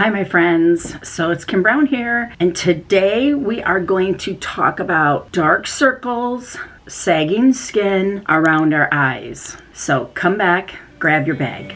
Hi my friends, so it's Kimm Brown here, and today we are going to talk about dark circles, sagging skin around our eyes. So come back, grab your bag.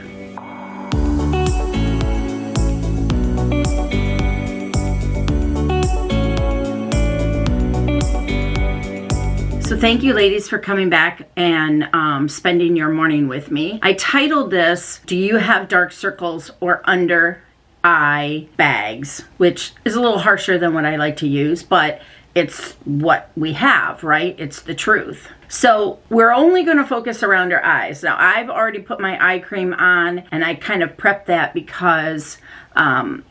So thank you ladies for coming back and spending your morning with me. I titled this, Do You Have Dark Circles or Under Eye Bags? Which is a little harsher than what I like to use, but it's what we have, right? It's the truth. So we're only going to focus around our eyes. Now I've already put my eye cream on and I kind of prepped that because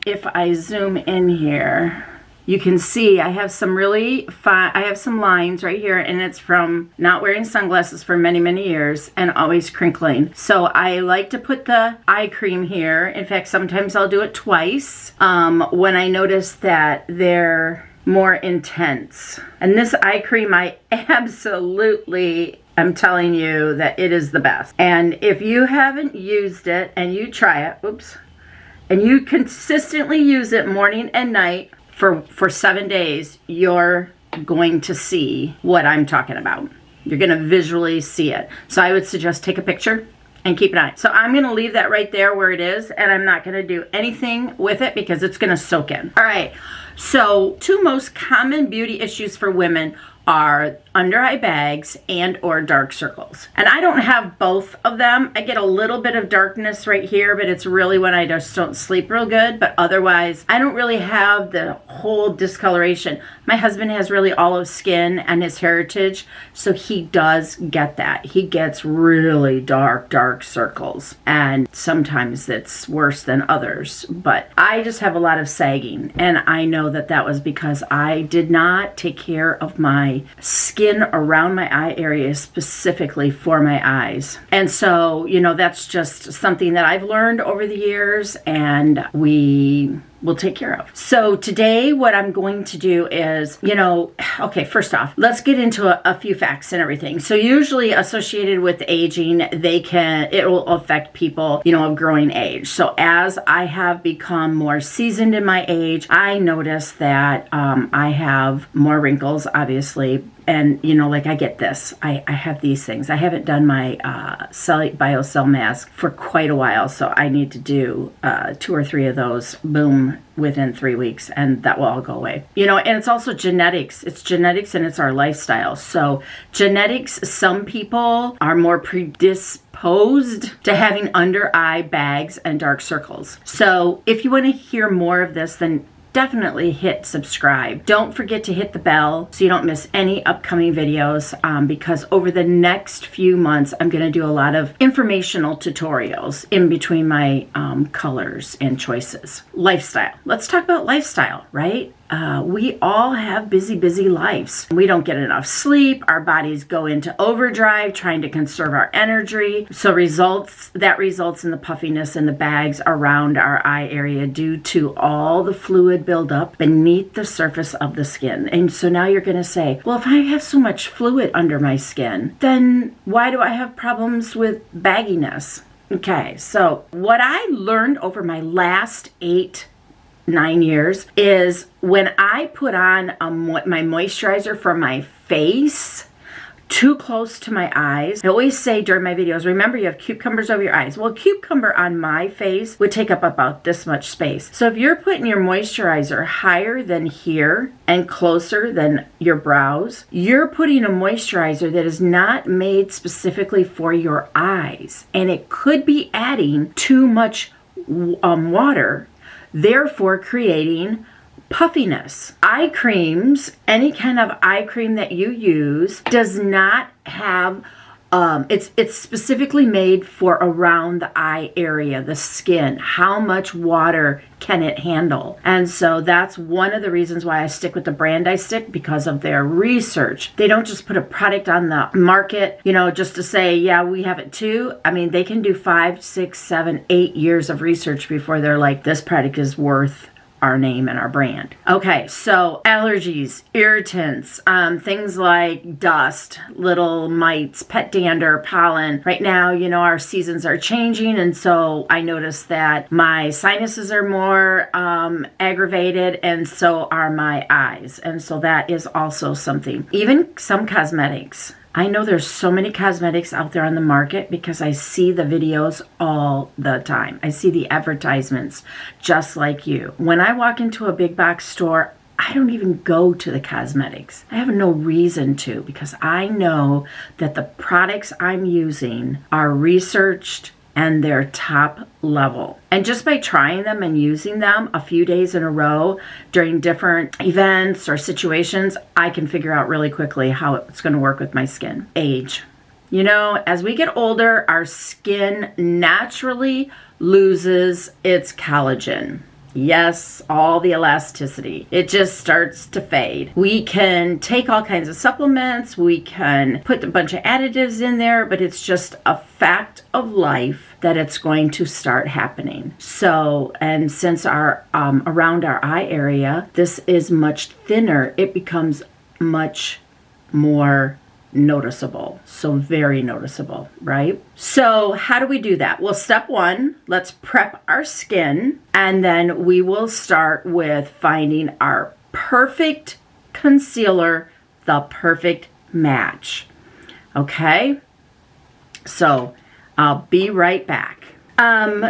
if I zoom in here, you can see I have some really fine, I have some lines right here, and it's from not wearing sunglasses for many, many years and always crinkling. So I like to put the eye cream here. In fact, sometimes I'll do it twice when I notice that they're more intense. And this eye cream, I absolutely I'm telling you that it is the best. And if you haven't used it and you try it, oops, and you consistently use it morning and night, for 7 days, you're going to see what I'm talking about. You're going to visually see it. So I would suggest take a picture and keep an eye. So I'm going to leave that right there where it is, and I'm not going to do anything with it because it's going to soak in. All right, so two most common beauty issues for women are under eye bags and or dark circles. And I don't have both of them. I get a little bit of darkness right here, but it's really when I just don't sleep real good. But otherwise, I don't really have the whole discoloration. My husband has really olive skin and his heritage, so he does get that. He gets really dark circles, and sometimes it's worse than others. But I just have a lot of sagging, and I know that that was because I did not take care of my skin around my eye area specifically for my eyes. And so, you know, that's just something that I've learned over the years, and we will take care of. So today what I'm going to do is, you know, okay, first off, let's get into a few facts and everything. So usually associated with aging, it will affect people, you know, of growing age. So as I have become more seasoned in my age, I notice that I have more wrinkles, obviously. And, you know, like I get this, I have these things. I haven't done my BioCell mask for quite a while, so I need to do 2 or 3 of those, boom, within 3 weeks, and that will all go away. You know, and it's also genetics. It's genetics and it's our lifestyle. So genetics, some people are more predisposed to having under eye bags and dark circles. So if you want to hear more of this, then definitely hit subscribe. Don't forget to hit the bell so you don't miss any upcoming videos because over the next few months, I'm going to do a lot of informational tutorials in between my colors and choices. Lifestyle. Let's talk about lifestyle, right? We all have busy lives. We don't get enough sleep. Our bodies go into overdrive trying to conserve our energy. So that results in the puffiness in the bags around our eye area due to all the fluid buildup beneath the surface of the skin. And so now you're going to say, well, if I have so much fluid under my skin, then why do I have problems with bagginess? Okay, so what I learned over my last 9 years is when I put on my moisturizer for my face too close to my eyes. I always say during my videos, remember you have cucumbers over your eyes. Well, a cucumber on my face would take up about this much space. So if you're putting your moisturizer higher than here and closer than your brows, you're putting a moisturizer that is not made specifically for your eyes. And it could be adding too much water, therefore creating puffiness. Eye creams, any kind of eye cream that you use does not have, it's specifically made for around the eye area, the skin. How much water can it handle? And so that's one of the reasons why I stick with the brand I stick, because of their research. They don't just put a product on the market, you know, just to say, yeah, we have it too. I mean, they can do 5, 6, 7, 8 years of research before they're like, this product is worth our name and our brand. Okay, so allergies, irritants, things like dust, little mites, pet dander, pollen. Right now, you know, our seasons are changing, and so I noticed that my sinuses are more aggravated, and so are my eyes. And so that is also something. Even some cosmetics. I know there's so many cosmetics out there on the market because I see the videos all the time. I see the advertisements just like you. When I walk into a big box store, I don't even go to the cosmetics. I have no reason to, because I know that the products I'm using are researched and they're top level. And just by trying them and using them a few days in a row during different events or situations, I can figure out really quickly how it's going to work with my skin. Age. You know, as we get older, our skin naturally loses its collagen. Yes, all the elasticity. It just starts to fade. We can take all kinds of supplements. We can put a bunch of additives in there, but it's just a fact of life that it's going to start happening. So, and since our around our eye area, this is much thinner, it becomes much more noticeable. So very noticeable, right? So how do we do that? Well, step one, let's prep our skin, and then we will start with finding our perfect concealer, the perfect match. Okay? So I'll be right back.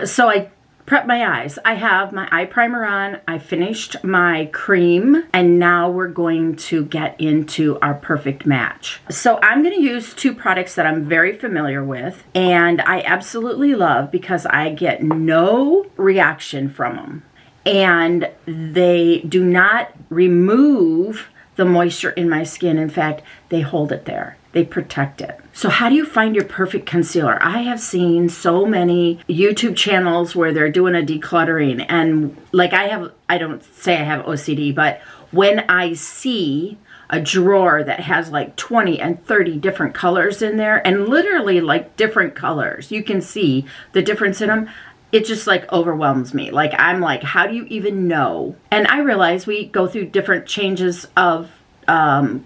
So I prep my eyes. I have my eye primer on. I finished my cream, and now we're going to get into our perfect match. So I'm going to use two products that I'm very familiar with and I absolutely love because I get no reaction from them, and they do not remove the moisture in my skin. In fact, they hold it there. They protect it. So how do you find your perfect concealer? I have seen so many YouTube channels where they're doing a decluttering, and like I don't say I have OCD, but when I see a drawer that has like 20 and 30 different colors in there, and literally like different colors, you can see the difference in them, it just like overwhelms me. Like I'm like, how do you even know? And I realize we go through different changes of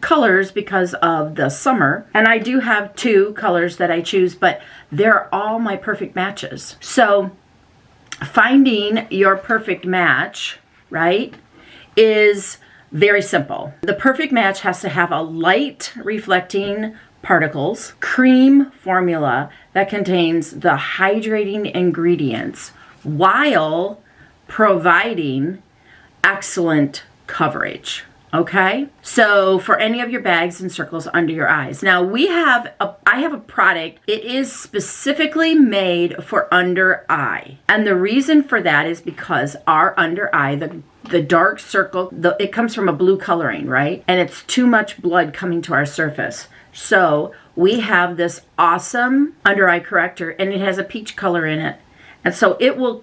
colors because of the summer, and I do have two colors that I choose, but they're all my perfect matches. So finding your perfect match, right, is very simple. The perfect match has to have a light reflecting particles cream formula that contains the hydrating ingredients while providing excellent coverage. Okay, so for any of your bags and circles under your eyes. Now I have a product. It is specifically made for under eye. And the reason for that is because our under eye, the dark circle, it comes from a blue coloring, right? And it's too much blood coming to our surface. So we have this awesome under eye corrector, and it has a peach color in it. And so it will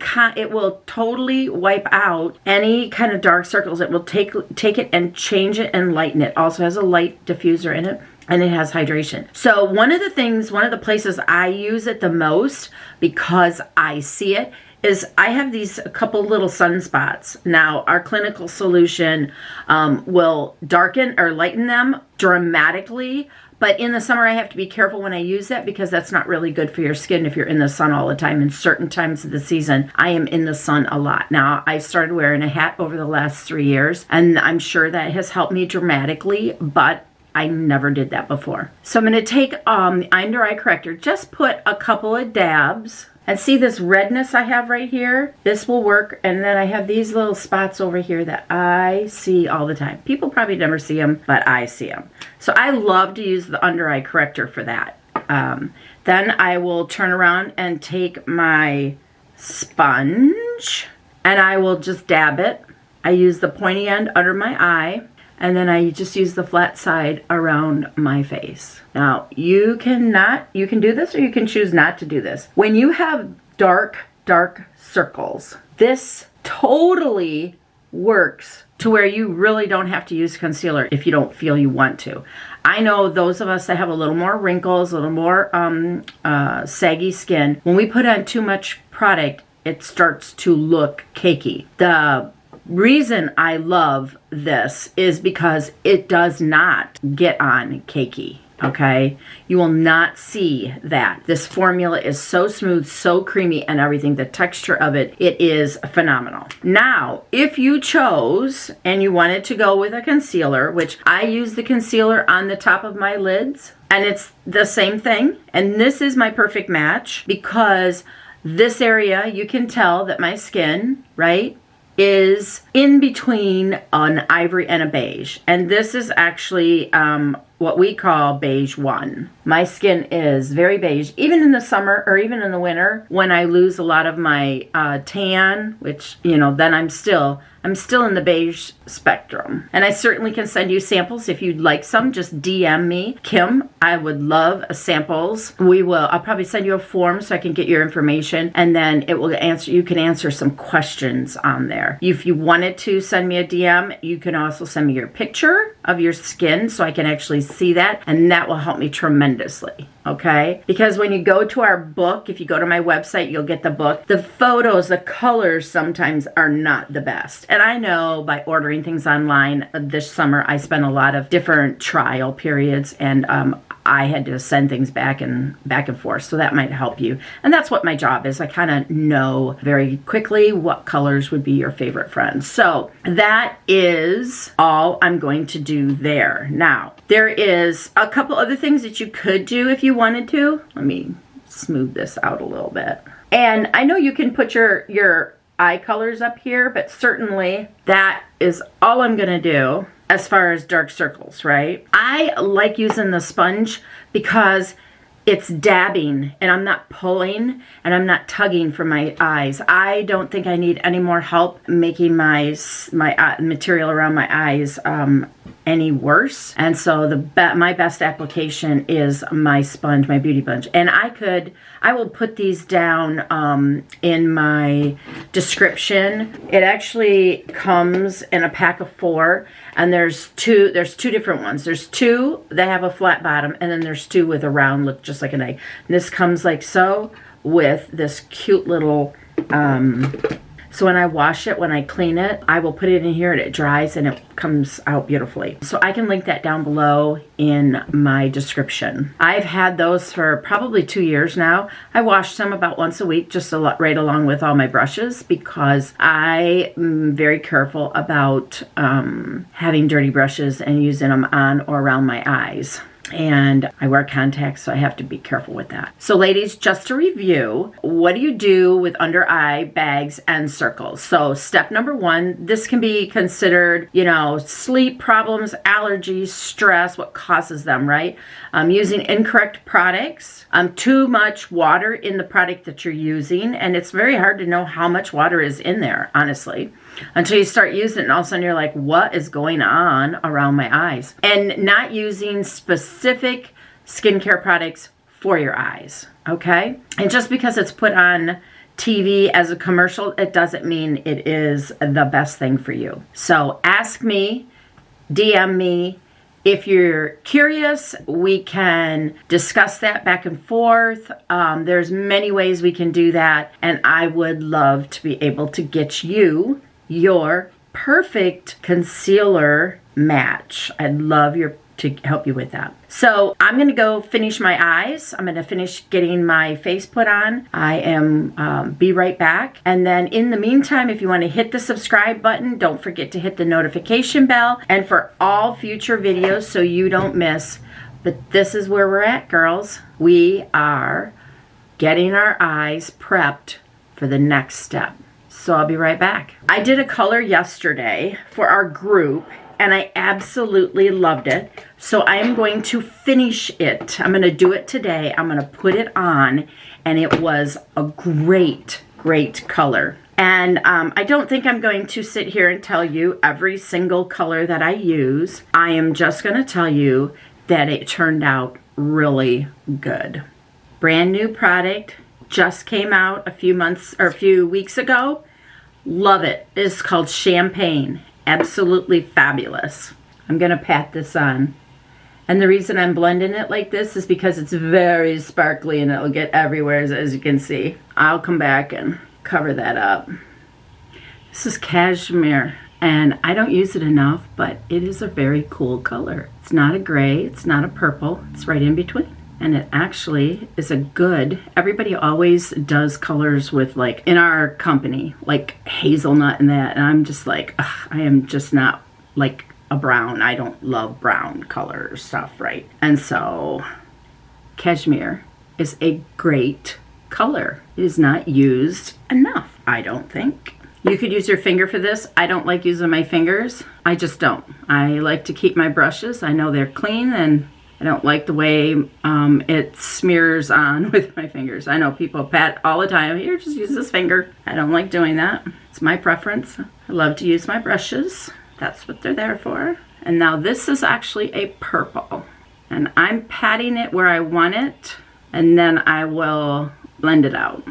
totally wipe out any kind of dark circles. It will take it and change it and lighten it. Also has a light diffuser in it, and it has hydration. So one of the places I use it the most, because I see it, is I have these a couple little sunspots. Now our clinical solution will darken or lighten them dramatically. But in the summer, I have to be careful when I use that because that's not really good for your skin if you're in the sun all the time. In certain times of the season, I am in the sun a lot. Now, I started wearing a hat over the last 3 years, and I'm sure that has helped me dramatically, but I never did that before. So I'm going to take the under eye corrector, just put a couple of dabs. And see this redness I have right here? This will work. And then I have these little spots over here that I see all the time. People probably never see them, but I see them. So I love to use the under eye corrector for that. Then I will turn around and take my sponge and I will just dab it. I use the pointy end under my eye, and then I just use the flat side around my face. Now, you can do this or you can choose not to do this. When you have dark circles, this totally works to where you really don't have to use concealer if you don't feel you want to. I know those of us that have a little more wrinkles, a little more saggy skin, when we put on too much product, it starts to look cakey. The reason I love this is because it does not get on cakey. Okay, you will not see that. This formula is so smooth, so creamy, and everything. The texture of it, it is phenomenal. Now, if you chose and you wanted to go with a concealer, which I use the concealer on the top of my lids, and it's the same thing. And this is my perfect match because this area, you can tell that my skin, right, is in between an ivory and a beige. And this is actually what we call beige 1. My skin is very beige, even in the summer or even in the winter when I lose a lot of my tan, which, you know, then I'm still in the beige spectrum. And I certainly can send you samples if you'd like some. Just DM me, Kim. I would love samples. I'll probably send you a form so I can get your information, and then it will answer. You can answer some questions on there. If you wanted to send me a DM, you can also send me your picture of your skin so I can actually see that, and that will help me tremendously. Okay? Because when you go to our book, if you go to my website, you'll get the book. The photos, the colors sometimes are not the best. And I know by ordering things online this summer, I spent a lot of different trial periods, and I had to send things back and forth, so that might help you. And that's what my job is. I kind of know very quickly what colors would be your favorite friends. So that is all I'm going to do there. Now, there is a couple other things that you could do if you wanted to. Let me smooth this out a little bit. And I know you can put your eye colors up here, but certainly that is all I'm going to do as far as dark circles, right? I like using the sponge because it's dabbing and I'm not pulling and I'm not tugging for my eyes. I don't think I need any more help making my material around my eyes any worse. And so my best application is my sponge, my beauty sponge. And I will put these down in my description. It actually comes in a pack of 4, and there's two different ones. There's 2 that have a flat bottom, and then there's 2 with a round lip, just like an egg. And this comes like so with this cute little so when I wash it, when I clean it, I will put it in here and it dries and it comes out beautifully. So I can link that down below in my description. I've had those for probably 2 years now. I wash them about once a week, just right along with all my brushes, because I am very careful about having dirty brushes and using them on or around my eyes. And I wear contacts, so I have to be careful with that. So ladies, just to review, what do you do with under eye bags and circles? So step number 1, this can be considered, you know, sleep problems, allergies, stress, what causes them, right? Using incorrect products, too much water in the product that you're using, and it's very hard to know how much water is in there, honestly, until you start using it and all of a sudden you're like, what is going on around my eyes? And not using specific skincare products for your eyes, okay? And just because it's put on TV as a commercial, it doesn't mean it is the best thing for you. So ask me, DM me. If you're curious, we can discuss that back and forth. There's many ways we can do that, and I would love to be able to get you your perfect concealer match. I'd love to help you with that. So I'm going to go finish my eyes. I'm going to finish getting my face put on. I am be right back. And then in the meantime, if you want to hit the subscribe button, don't forget to hit the notification bell, and for all future videos so you don't miss. But this is where we're at, girls. We are getting our eyes prepped for the next step. So I'll be right back. I did a color yesterday for our group, and I absolutely loved it. So I am going to finish it. I'm going to do it today. I'm going to put it on, and it was a great, great color. And I don't think I'm going to sit here and tell you every single color that I use. I am just going to tell you that it turned out really good. Brand new product, just came out a few weeks ago. Love it. It's called Champagne. Absolutely fabulous. I'm going to pat this on. And the reason I'm blending it like this is because it's very sparkly and it'll get everywhere, as you can see. I'll come back and cover that up. This is Cashmere, and I don't use it enough, but it is a very cool color. It's not a gray, it's not a purple, it's right in between. And it actually is a good, everybody always does colors with, like, in our company, like hazelnut and that, and I'm just like, ugh, I am just not like a brown. I don't love brown color stuff, right? And so Cashmere is a great color. It is not used enough, I don't think. You could use your finger for this. I don't like using my fingers. I just don't. I like to keep my brushes. I know they're clean, and I don't like the way it smears on with my fingers. I know people pat all the time, here, just use this finger. I don't like doing that. It's my preference. I love to use my brushes. That's what they're there for. And now this is actually a purple. And I'm patting it where I want it, and then I will blend it out.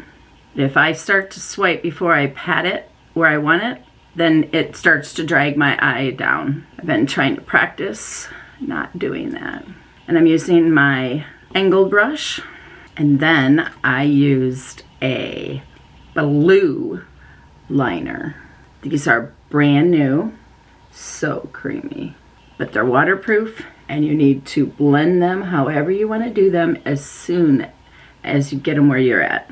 If I start to swipe before I pat it where I want it, then it starts to drag my eye down. I've been trying to practice not doing that. And I'm using my angled brush, and then I used a blue liner. These are brand new, so creamy, but they're waterproof, and you need to blend them however you want to do them as soon as you get them where you're at.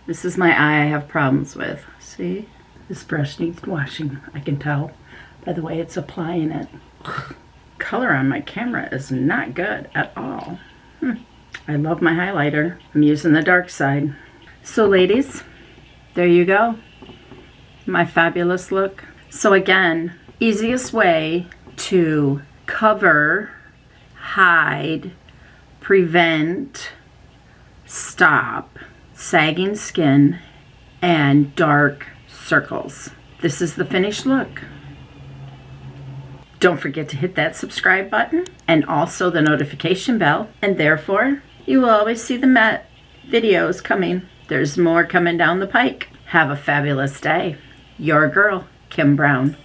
This is my eye I have problems with. See? This brush needs washing, I can tell by the way it's applying it. Color on my camera is not good at all. I love my highlighter. I'm using the dark side. So ladies, there you go. My fabulous look. So again, easiest way to cover, hide, prevent, stop sagging skin and dark circles. This is the finished look. Don't forget to hit that subscribe button and also the notification bell, and therefore you will always see the videos coming. There's more coming down the pike. Have a fabulous day. Your girl, Kimm Brown.